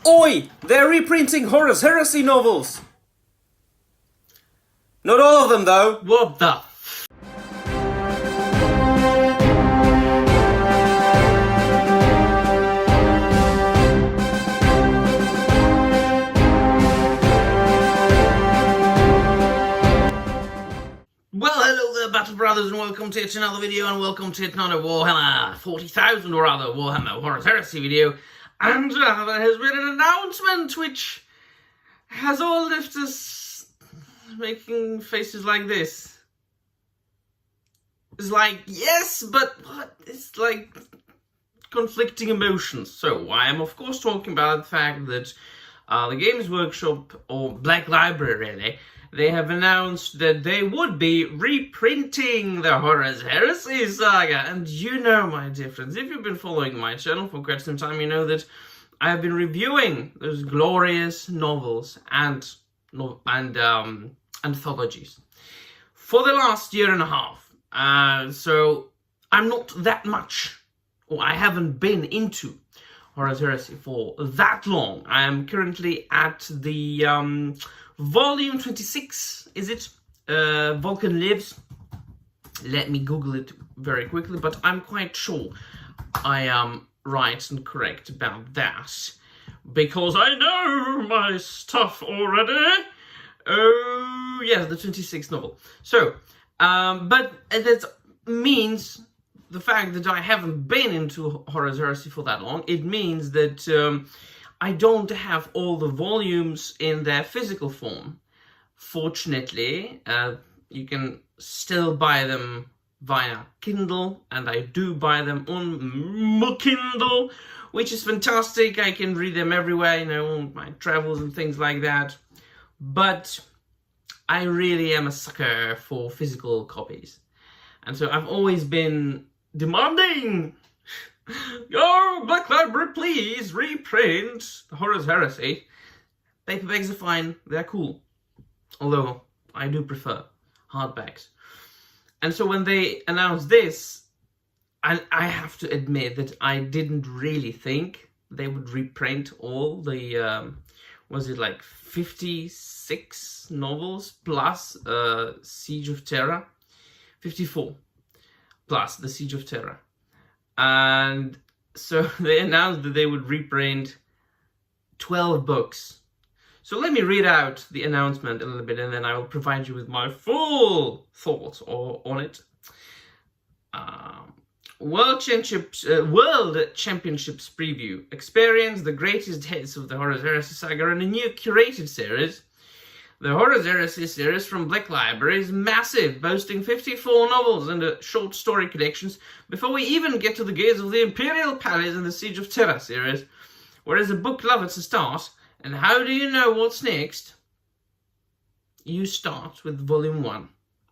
Oi! They're reprinting Horus Heresy novels! Not all of them, though. What the Well, hello there, Battle Brothers, and welcome to yet another video, and welcome to another Warhammer 40,000, or rather, Warhammer Horus Heresy video. And there has been an announcement which has all left us making faces like this. It's like, yes, but what? It's like conflicting emotions. So, I am of course talking about the fact that the Games Workshop, or Black Library really, they have announced that they would be reprinting the Horus Heresy saga. And you know, my dear friends, if you've been following my channel for quite some time, you know that I have been reviewing those glorious novels and anthologies for the last year and a half. So I'm not that much, or I haven't been into Horus Heresy for that long. I am currently at the volume 26, is it? Vulcan Lives. Let me Google it very quickly, but I'm quite sure I am right and correct about that, because I know my stuff already. Oh, yes, the 26th novel. So, but that means the fact that I haven't been into Horus Heresy for that long, it means that I don't have all the volumes in their physical form. Fortunately, you can still buy them via Kindle, and I do buy them on Kindle, which is fantastic. I can read them everywhere, you know, on my travels and things like that. But I really am a sucker for physical copies. And so I've always been demanding, yo, Black Library, please reprint the Horus Heresy. Paperbacks are fine, they're cool. Although, I do prefer hardbacks. And so when they announced this, and I have to admit that I didn't really think they would reprint all the, was it like 56 novels plus Siege of Terra? 54 plus the Siege of Terra. And so they announced that they would reprint 12 books. So let me read out the announcement a little bit, and then I will provide you with my full thoughts on it. World Championships preview. Experience the greatest hits of the Horus Heresy saga in a new curated series. The Horus Heresy series from Black Library is massive, boasting 54 novels and short story collections before we even get to the gates of the Imperial Palace and the Siege of Terra series. Where is a book lover to start? And how do you know what's next? You start with volume 1,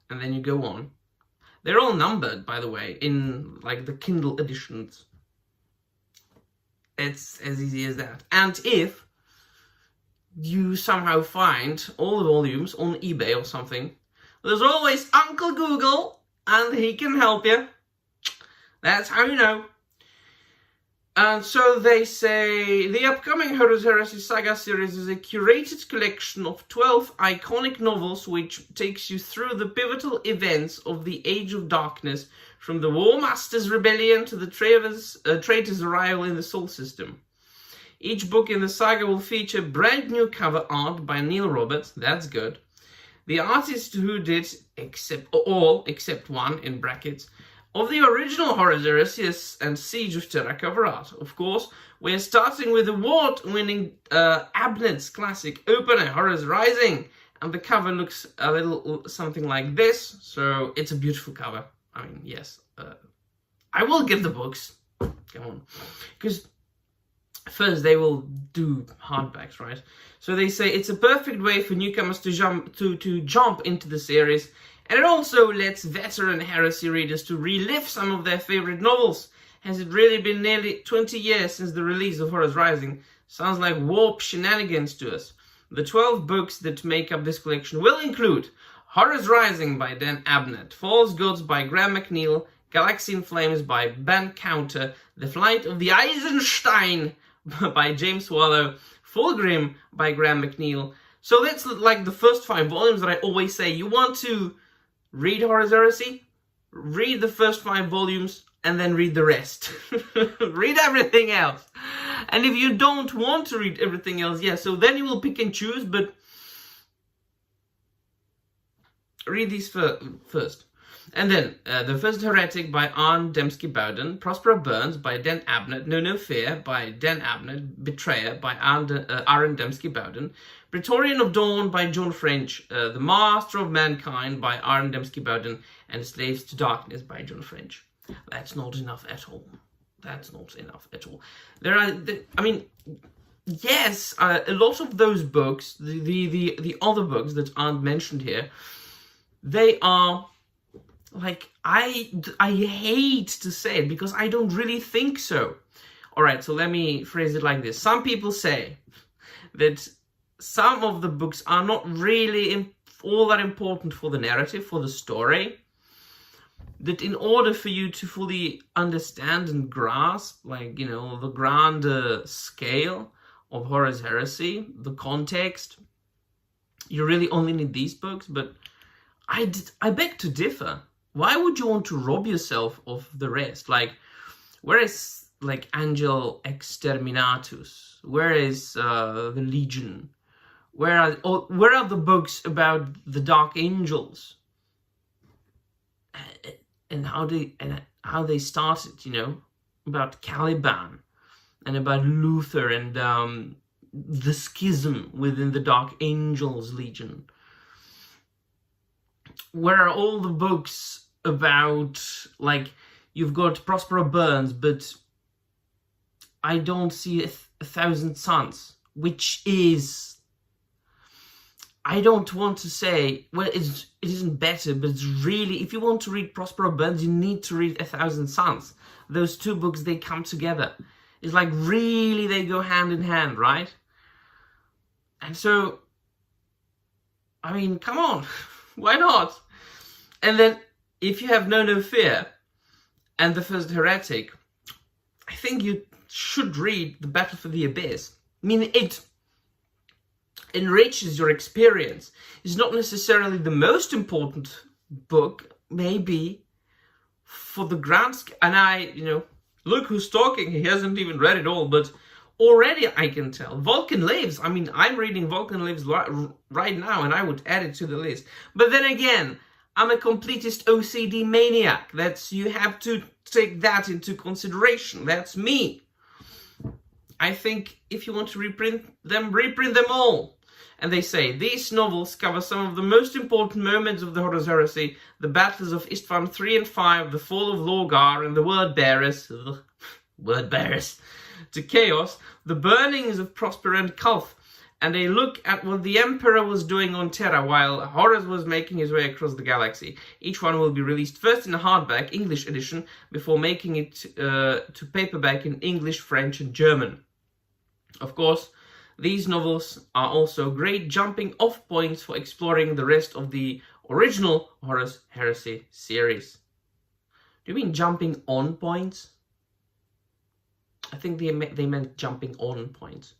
and then you go on. They're all numbered, by the way, in like the Kindle editions. It's as easy as that. And if you somehow find all the volumes on eBay or something, there's always Uncle Google, and he can help you. That's how you know. And so they say, the upcoming Horus Heresy Saga series is a curated collection of 12 iconic novels which takes you through the pivotal events of the Age of Darkness, from the War Master's rebellion to the traitor's arrival in the Sol System. Each book in the saga will feature brand new cover art by Neil Roberts, that's good. The artist who did all except one, in brackets, of the original Horus Heresy and Siege of Terra cover art. Of course, we're starting with award-winning Abnett's classic opener, Horus Rising, and the cover looks a little something like this, so it's a beautiful cover. I mean, yes, I will get the books, come on, because first they will do hardbacks, right? So they say it's a perfect way for newcomers to jump into the series. And it also lets veteran Heresy readers to relive some of their favorite novels. Has it really been nearly 20 years since the release of Horus Rising? Sounds like warp shenanigans to us. The 12 books that make up this collection will include Horus Rising by Dan Abnett, False Gods by Graham McNeil, Galaxy in Flames by Ben Counter, The Flight of the Eisenstein by James Swallow, Fulgrim by Graham McNeil. So that's like the first 5 volumes that I always say, you want to read Horus Heresy? Read the first 5 volumes and then read the rest. Read everything else. And if you don't want to read everything else, yeah, so then you will pick and choose, but read these first. And then The First Heretic by Arne Dembski Bowden, Prospero Burns by Dan Abnett, No Fear by Dan Abnett, Betrayer by Aaron Dembski Bowden, Praetorian of Dawn by John French, The Master of Mankind by Aaron Dembski Bowden, and Slaves to Darkness by John French. That's not enough at all. That's not enough at all. Yes, a lot of those books, the other books that aren't mentioned here, they are, like, I hate to say it because I don't really think so. Alright, so let me phrase it like this. Some people say that some of the books are not really all that important for the narrative, for the story. That in order for you to fully understand and grasp, like, you know, the grander scale of Horus Heresy, the context, you really only need these books. But I beg to differ. Why would you want to rob yourself of the rest? Like, where is, like, Angel Exterminatus? Where is the Legion? Where are the books about the Dark Angels? And how they started, you know, about Caliban and about Luther and the schism within the Dark Angels Legion. Where are all the books about, like, you've got Prospero Burns, but I don't see a Thousand Suns, which is, I don't want to say, well, it isn't better, but it's really, if you want to read Prospero Burns, you need to read A Thousand Suns. Those two books, they come together. It's like, really, they go hand in hand, right? And so, I mean, come on, why not? And then, if you have No Fear and The First Heretic, I think you should read The Battle for the Abyss. I mean, it enriches your experience. It's not necessarily the most important book, maybe, for the grand and you know, look who's talking, he hasn't even read it all, but already I can tell. Vulcan Lives, I mean, I'm reading Vulcan Lives right now, and I would add it to the list. But then again, I'm a completist OCD maniac. You have to take that into consideration. That's me. I think if you want to reprint them all. And they say, these novels cover some of the most important moments of the Horus Heresy, the battles of Istvan 3 and 5, the fall of Lorgar and the word bearers to chaos, the burnings of Prospero and Kulf, and they look at what the Emperor was doing on Terra while Horus was making his way across the galaxy. Each one will be released first in a hardback English edition before making it to paperback in English, French and German. Of course, these novels are also great jumping off points for exploring the rest of the original Horus Heresy series. Do you mean jumping on points? I think they meant jumping on points.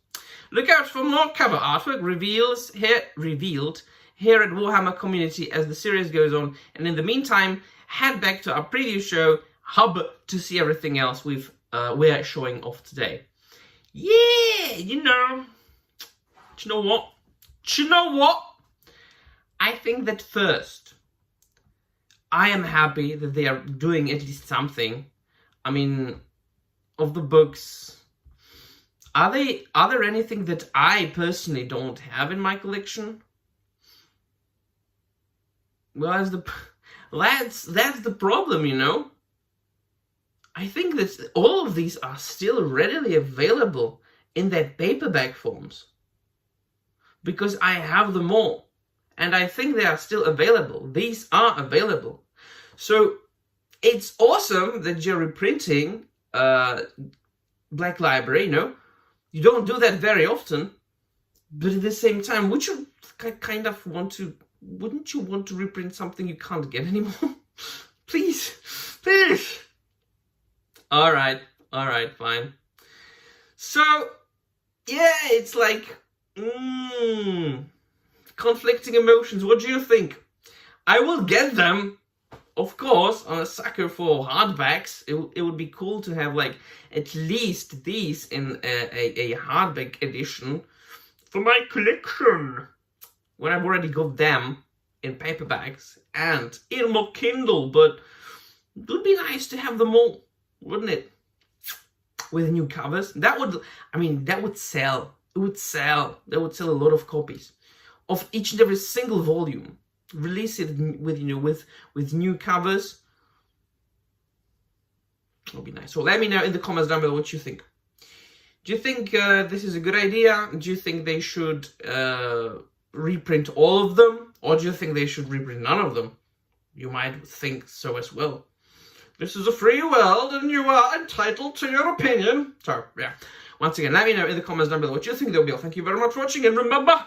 Look out for more cover artwork revealed here at Warhammer Community as the series goes on. And in the meantime, head back to our preview show, Hub, to see everything else we're showing off today. Yeah, you know. Do you know what? I think that first, I am happy that they are doing at least something. I mean, of the books, are there anything that I personally don't have in my collection? Well, that's the problem, you know. I think that all of these are still readily available in their paperback forms. Because I have them all. And I think they are still available. These are available. So it's awesome that you're reprinting Black Library, you know. You don't do that very often. But at the same time, wouldn't you want to reprint something you can't get anymore? Please. Alright, fine. So, yeah, it's like, conflicting emotions. What do you think? I will get them, of course. I'm a sucker for hardbacks. It would be cool to have like at least these in a hardback edition for my collection. When I've already got them in paperbacks and in more Kindle, but it would be nice to have them all, wouldn't it? With new covers, that would sell. It would sell. They would sell a lot of copies of each and every single volume. Release it with with new covers. It'll be nice. So let me know in the comments down below what you think. Do you think this is a good idea? Do you think they should reprint all of them, or do you think they should reprint none of them? You might think so as well. This is a free world, and you are entitled to your opinion. So, yeah. Once again, let me know in the comments down below what you think, though, Bill. Thank you very much for watching, and remember,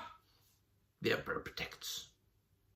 the Emperor protects.